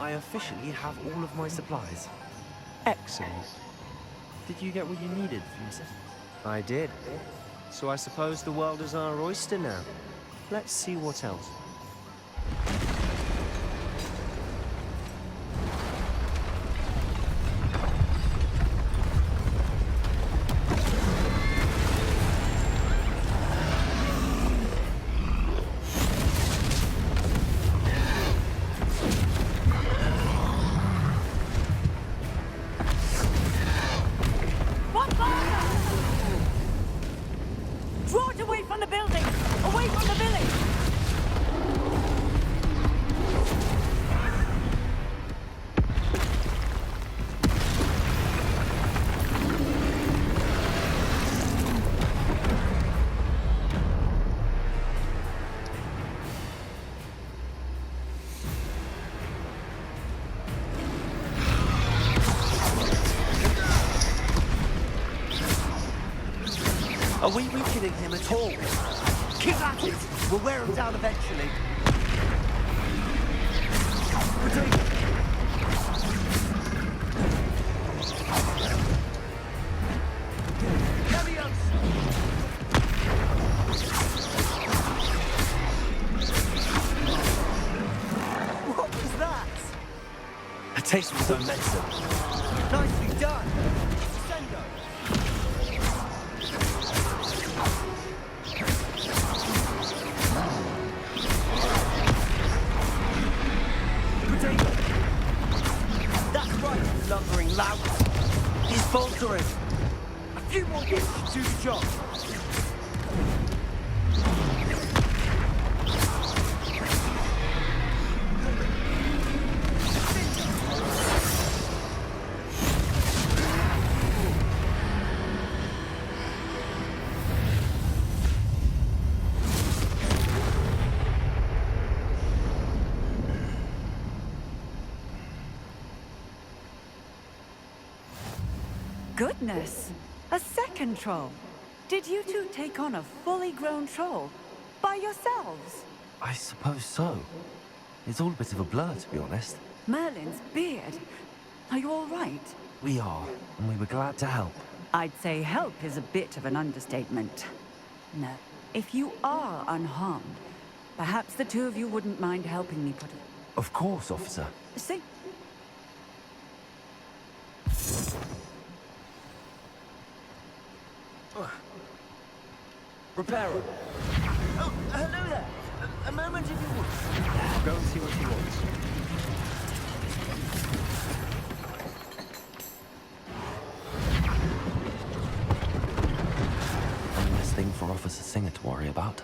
I officially have all of my supplies. Excellent. Did you get what you needed for yourself? I did. So I suppose the world is our oyster now. Let's see what else. Draw it away from the building! Away from the village! Are we weakening him at all? Keep at it! We'll wear him down eventually. What was that? A taste of his own medicine. Nicely done! Sendo! That's right, you lumbering lout. He's faltering. A few more hits to do the job. Goodness! A second troll! Did you two take on a fully grown troll? By yourselves? I suppose so. It's all a bit of a blur, to be honest. Merlin's beard. Are you all right? We are, and we were glad to help. I'd say help is a bit of an understatement. No. If you are unharmed, perhaps the two of you wouldn't mind helping me put it... Of course, officer. See? Reparo. Oh, hello there. A moment if you would. I'll go and see what he wants. One less thing for Officer Singer to worry about.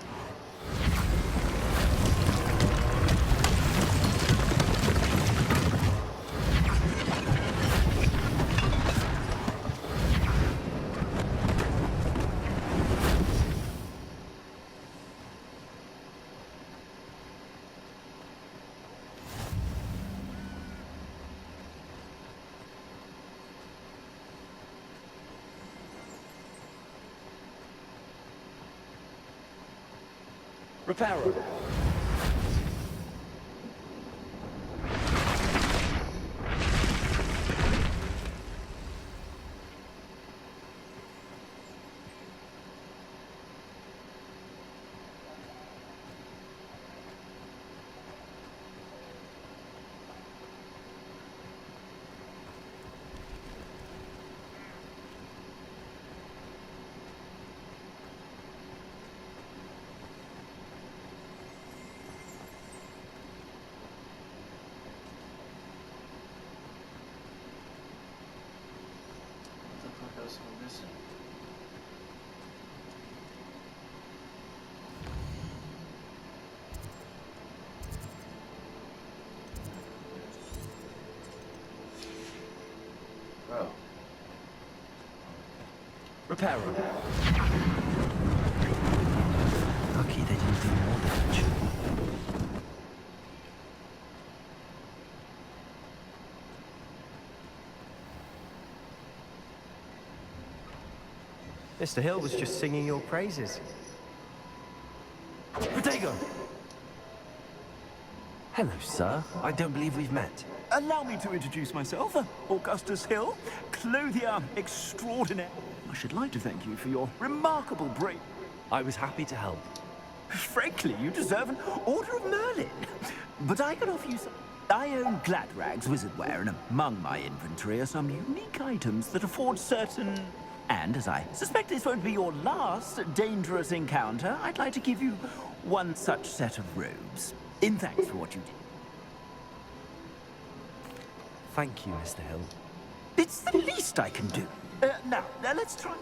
Reparo. Oh. Reparo. Lucky they didn't do more damage. Mr. Hill was just singing your praises. Protego! Hello, sir. I don't believe we've met. Allow me to introduce myself, Augustus Hill, clothier extraordinaire. I should like to thank you for your remarkable bravery. I was happy to help. Frankly, you deserve an Order of Merlin. But I can offer you some. I own Gladrag's wizardware, and among my inventory are some unique items that afford certain... And as I suspect this won't be your last dangerous encounter, I'd like to give you one such set of robes. In thanks for what you did. Thank you, Mr. Hill. It's the least I can do. Now, let's try.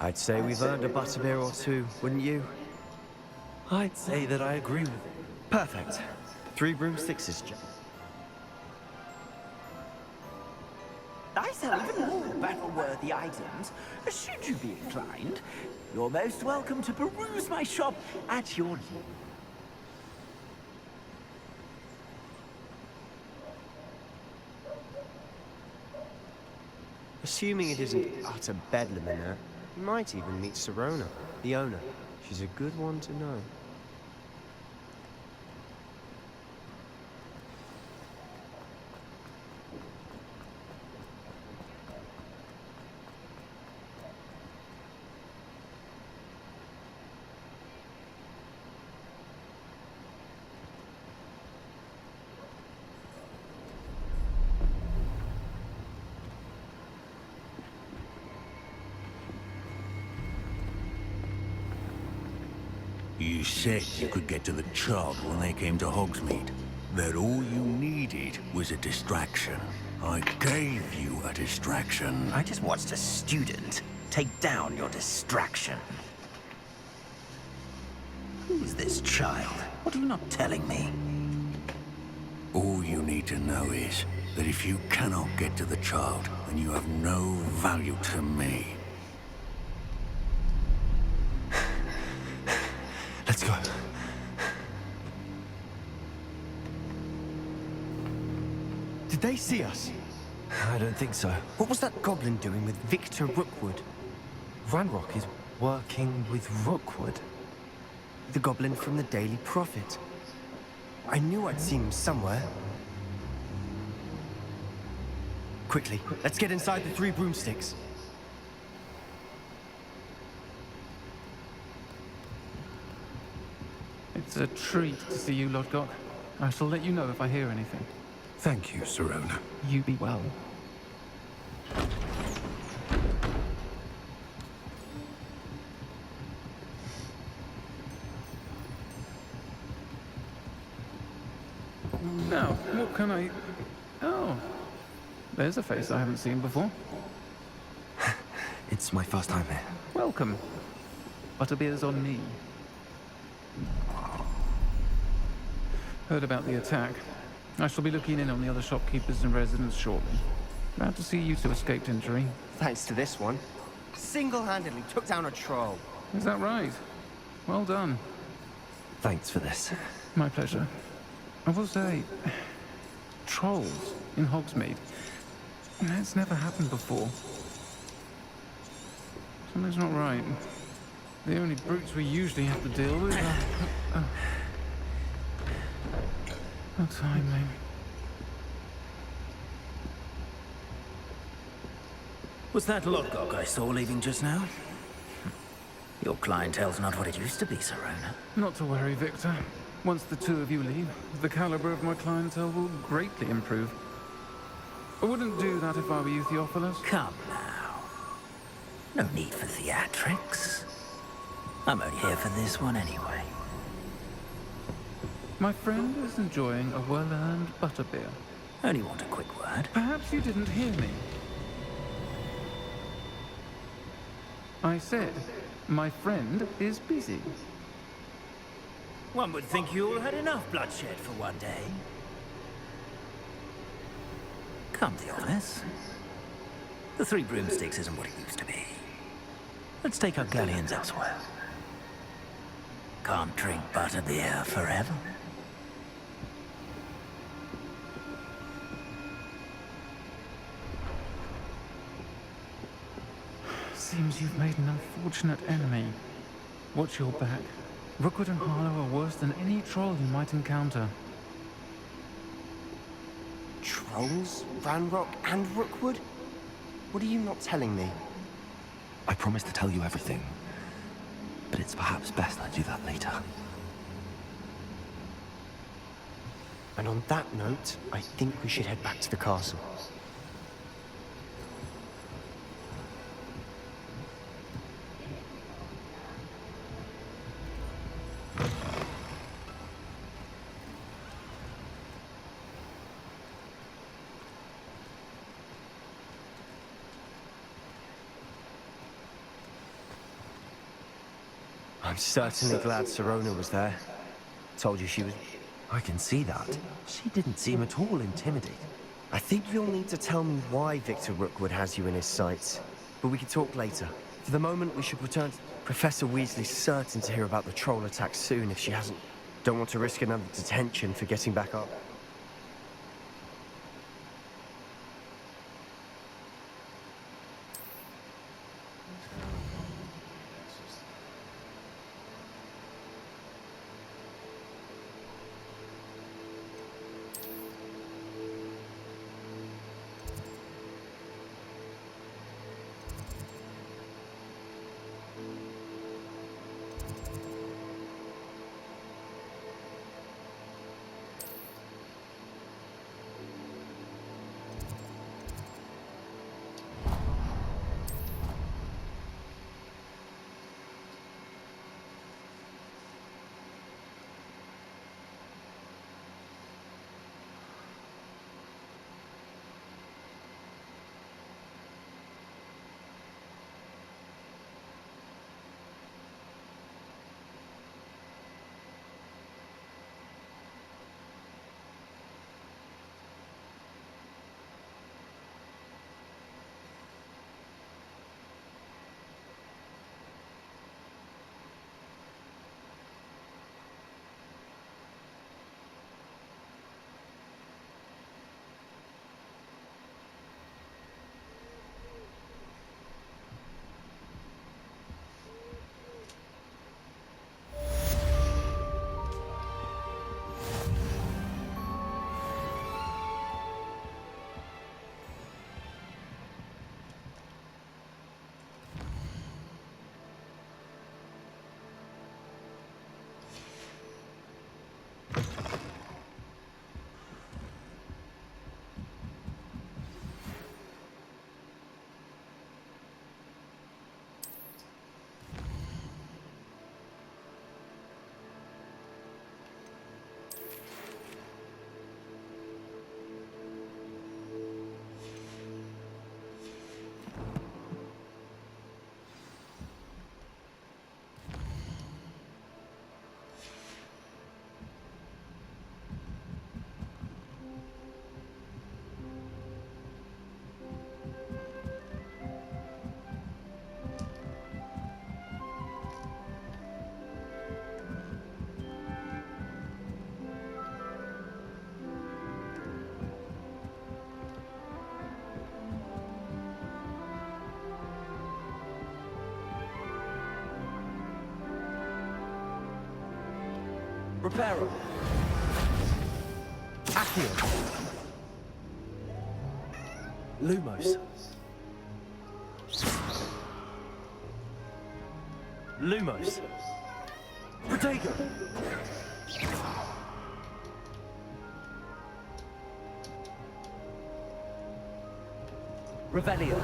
I'd say we've earned a butterbeer or two, wouldn't you? I'd say that I agree with it. Perfect. 3 broomsticks is just... I sell even more battle-worthy items, should you be inclined. You're most welcome to peruse my shop at your leisure. Assuming it isn't utter bedlam in there, you might even meet Sirona, the owner. She's a good one to know. You said you could get to the child when they came to Hogsmeade. That all you needed was a distraction. I gave you a distraction. I just watched a student take down your distraction. Who's this child? What are you not telling me? All you need to know is that if you cannot get to the child, then you have no value to me. Let's go. Did they see us? I don't think so. What was that goblin doing with Victor Rookwood? Ranrock is working with Rookwood. The goblin from the Daily Prophet. I knew I'd seen him somewhere. Quickly, let's get inside the 3 broomsticks. It's a treat to see you, Lodgok. I shall let you know if I hear anything. Thank you, Sirona. You be well. Now, what can I... Oh, there's a face I haven't seen before. It's my first time here. Welcome. Butterbeer's on me. Heard about the attack. I shall be looking in on the other shopkeepers and residents shortly. Glad to see you two escaped injury. Thanks to this one. Single-handedly took down a troll. Is that right? Well done. Thanks for this. My pleasure. I will say, trolls in Hogsmeade. That's never happened before. Something's not right. The only brutes we usually have to deal with are... No timing. Was that Lodgok I saw leaving just now? Your clientele's not what it used to be, Sirona. Not to worry, Victor. Once the two of you leave, the caliber of my clientele will greatly improve. I wouldn't do that if I were you, Theophilus. Come now. No need for theatrics. I'm only here for this one anyway. My friend is enjoying a well-earned butterbeer. Only want a quick word. Perhaps you didn't hear me. I said, my friend is busy. One would think you all had enough bloodshed for one day. Come, Theophilus. The Three Broomsticks isn't what it used to be. Let's take our galleons elsewhere. Can't drink butterbeer forever. Seems you've made an unfortunate enemy. Watch your back. Rookwood and Harlow are worse than any troll you might encounter. Trolls? Ranrock and Rookwood? What are you not telling me? I promise to tell you everything. But it's perhaps best I do that later. And on that note, I think we should head back to the castle. I'm certainly glad Sirona was there. Told you she was... I can see that. She didn't seem at all intimidated. I think you'll need to tell me why Victor Rookwood has you in his sights. But we can talk later. For the moment, we should return to... Professor Weasley's certain to hear about the troll attack soon if she hasn't. Don't want to risk another detention for getting back up. Reparo. Accio. Lumos. Lumos. Protego. Revelio.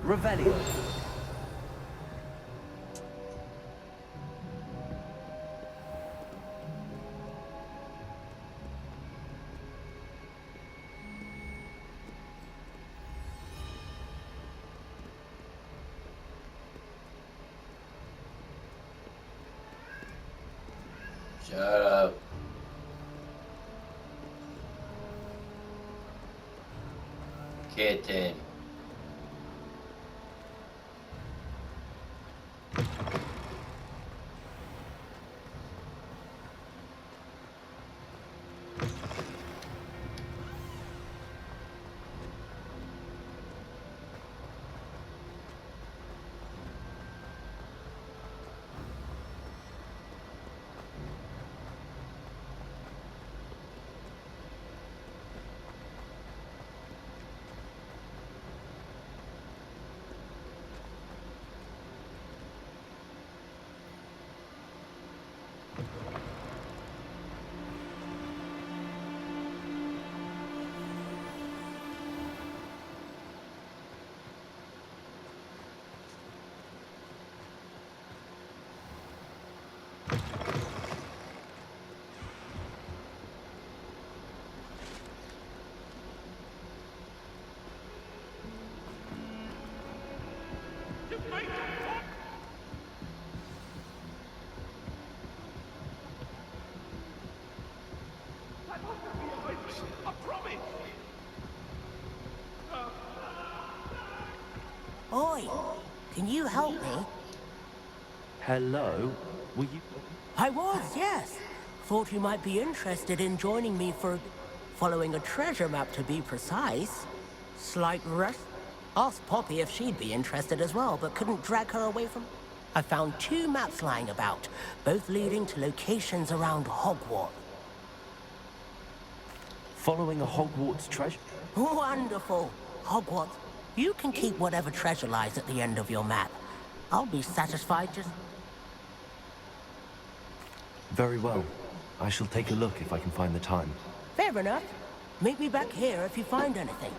Revelio. Shut up. Kitten. Oi, can you help me? Hello? Were you... I was, yes. Thought you might be interested in joining me for following a treasure map, to be precise. Slight rush. Asked Poppy if she'd be interested as well, but couldn't drag her away from... I found 2 maps lying about, both leading to locations around Hogwarts. Following a Hogwarts treasure? Wonderful. Hogwarts. You can keep whatever treasure lies at the end of your map. I'll be satisfied just... Very well. I shall take a look if I can find the time. Fair enough. Meet me back here if you find anything.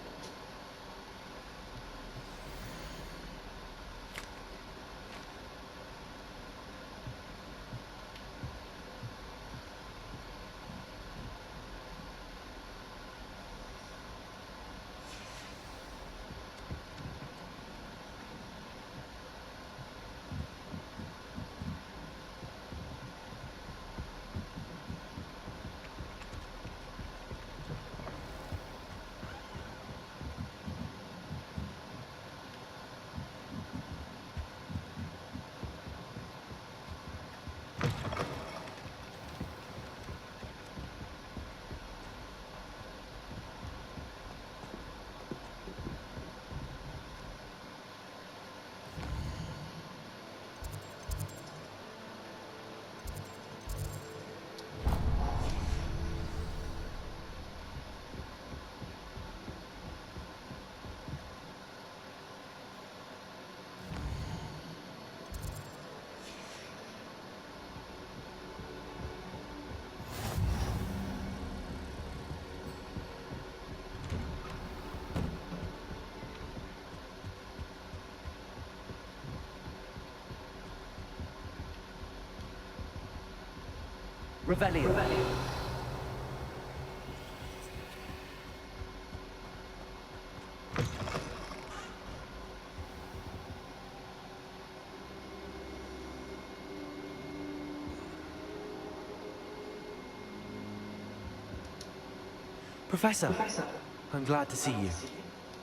Revelio. Professor, I'm glad to see you.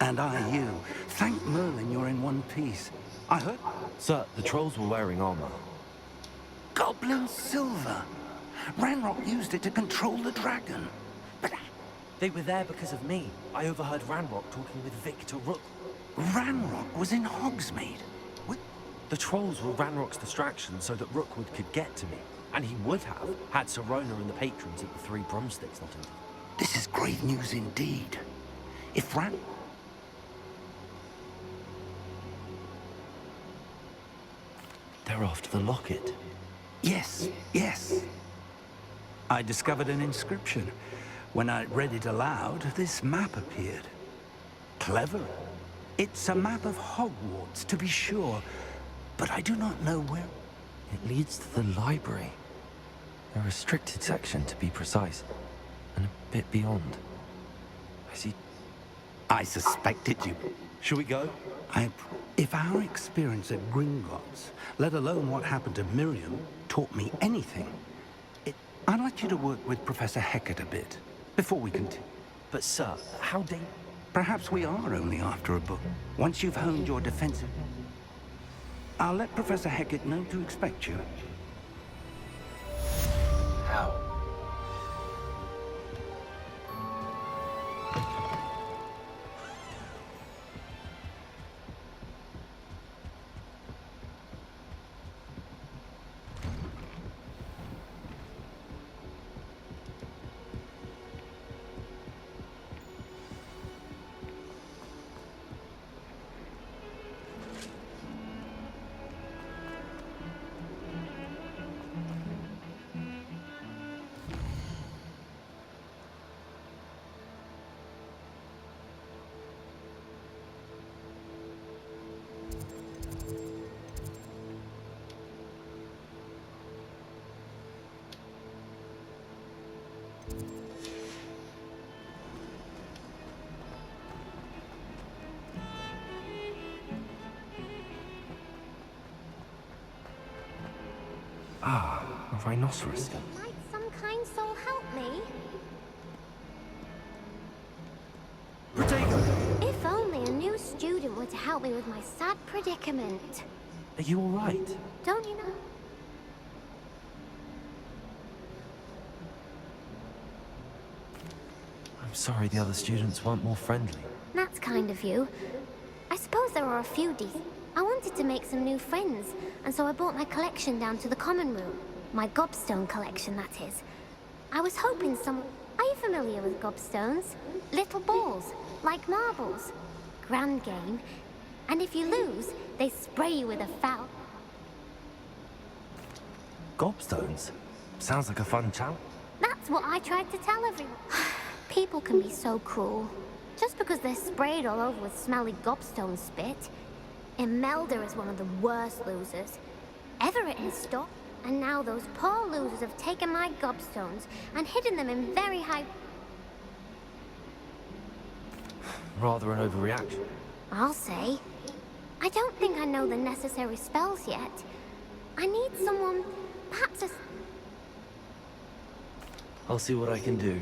And I you. Thank Merlin you're in one piece. I heard Sir, the trolls were wearing armor. Goblin silver. Ranrock used it to control the dragon. But They were there because of me. I overheard Ranrock talking with Victor Rook. Ranrock was in Hogsmeade. The trolls were Ranrock's distraction so that Rookwood could get to me. And he would have, had Sirona and the patrons at the Three Broomsticks not intervened. This is great news indeed. If They're after the locket. Yes, yes. I discovered an inscription. When I read it aloud, this map appeared. Clever. It's a map of Hogwarts, to be sure, but I do not know where. It leads to the library. A restricted section, to be precise. And a bit beyond. I see. I suspected you. Shall we go? If our experience at Gringotts, let alone what happened to Miriam, taught me anything, I'd like you to work with Professor Hecat a bit, before we continue. But sir, how Perhaps we are only after a book. Once you've honed your defensive... I'll let Professor Hecat know to expect you. How? Ah, a rhinoceros skin. Might some kind soul help me? If only a new student were to help me with my sad predicament. Are you all right? Don't you know? I'm sorry the other students weren't more friendly. That's kind of you. I suppose there are a few decent. I wanted to make some new friends, and so I brought my collection down to the common room. My gobstone collection, that is. I was hoping some... Are you familiar with gobstones? Little balls, like marbles. Grand game. And if you lose, they spray you with a foul. Gobstones? Sounds like a fun challenge. That's what I tried to tell everyone. People can be so cruel. Just because they're sprayed all over with smelly gobstone spit. Imelda is one of the worst losers. Everett has stopped, and now those poor losers have taken my gobstones and hidden them in very high... Rather an overreaction. I'll say. I don't think I know the necessary spells yet. I need someone, perhaps a... I'll see what I can do.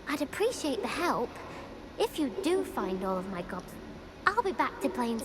I'd appreciate the help. If you do find all of my gobs, I'll be back to playing...